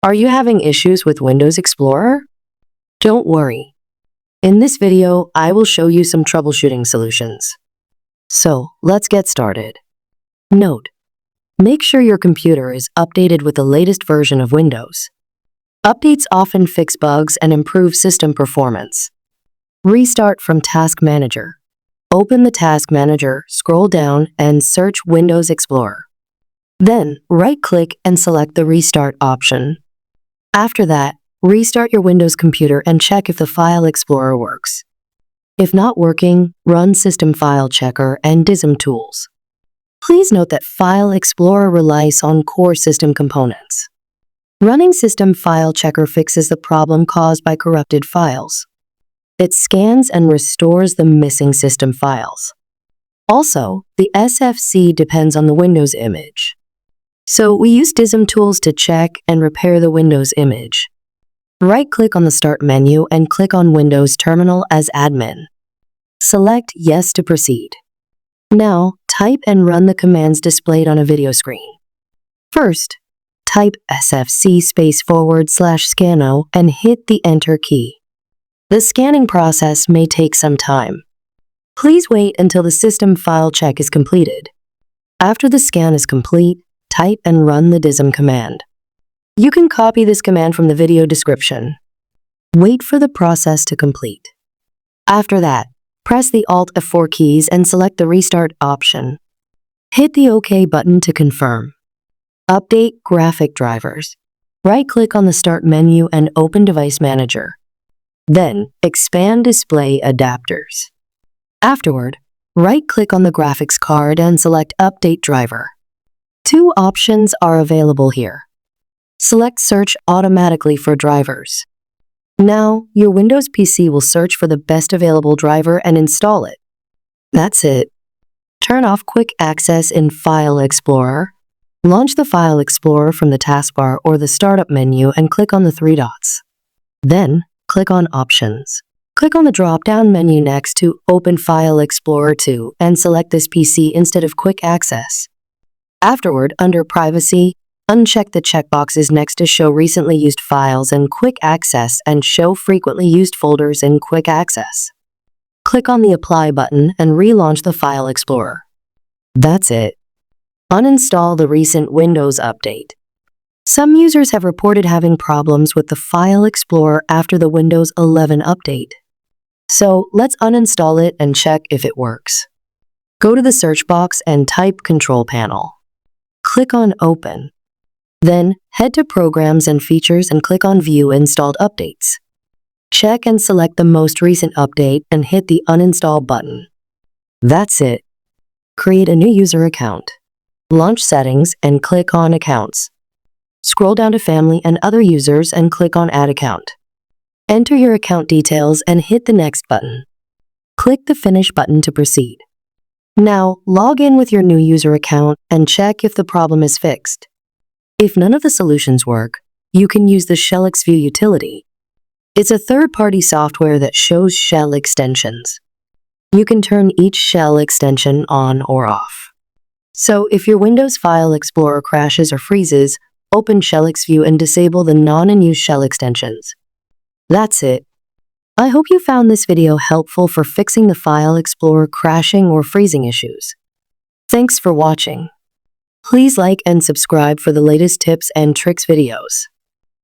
Are you having issues with Windows Explorer? Don't worry. In this video, I will show you some troubleshooting solutions. So, let's get started. Note: make sure your computer is updated with the latest version of Windows. Updates often fix bugs and improve system performance. Restart from Task Manager. Open the Task Manager, scroll down, and search Windows Explorer. Then, right-click and select the Restart option. After that, restart your Windows computer and check if the File Explorer works. If not working, run System File Checker and DISM tools. Please note that File Explorer relies on core system components. Running System File Checker fixes the problem caused by corrupted files. It scans and restores the missing system files. Also, the SFC depends on the Windows image. So we use DISM tools to check and repair the Windows image. Right-click on the Start menu and click on Windows Terminal as admin. Select Yes to proceed. Now, type and run the commands displayed on a video screen. First, type sfc/scanno and hit the Enter key. The scanning process may take some time. Please wait until the system file check is completed. After the scan is complete, type and run the DISM command. You can copy this command from the video description. Wait for the process to complete. After that, press the Alt F4 keys and select the Restart option. Hit the OK button to confirm. Update graphic drivers. Right-click on the Start menu and open Device Manager. Then, expand Display Adapters. Afterward, right-click on the graphics card and select Update Driver. Two options are available here. Select Search automatically for drivers. Now, your Windows PC will search for the best available driver and install it. That's it. Turn off Quick Access in File Explorer. Launch the File Explorer from the taskbar or the Startup menu and click on the three dots. Then, click on Options. Click on the drop-down menu next to Open File Explorer 2 and select this PC instead of Quick Access. Afterward, under Privacy, uncheck the checkboxes next to Show Recently Used Files in Quick Access and Show Frequently Used Folders in Quick Access. Click on the Apply button and relaunch the File Explorer. That's it. Uninstall the recent Windows update. Some users have reported having problems with the File Explorer after the Windows 11 update. So let's uninstall it and check if it works. Go to the search box and type Control Panel. Click on Open. Then head to Programs and Features and click on View Installed Updates. Check and select the most recent update and hit the Uninstall button. That's it. Create a new user account. Launch Settings and click on Accounts. Scroll down to Family and Other Users and click on Add Account. Enter your account details and hit the Next button. Click the Finish button to proceed. Now, log in with your new user account and check if the problem is fixed. If none of the solutions work, you can use the ShellExView utility. It's a third-party software that shows shell extensions. You can turn each shell extension on or off. So if your Windows File Explorer crashes or freezes, open ShellExView and disable the non-in-use shell extensions. That's it. I hope you found this video helpful for fixing the File Explorer crashing or freezing issues. Thanks for watching. Please like and subscribe for the latest tips and tricks videos.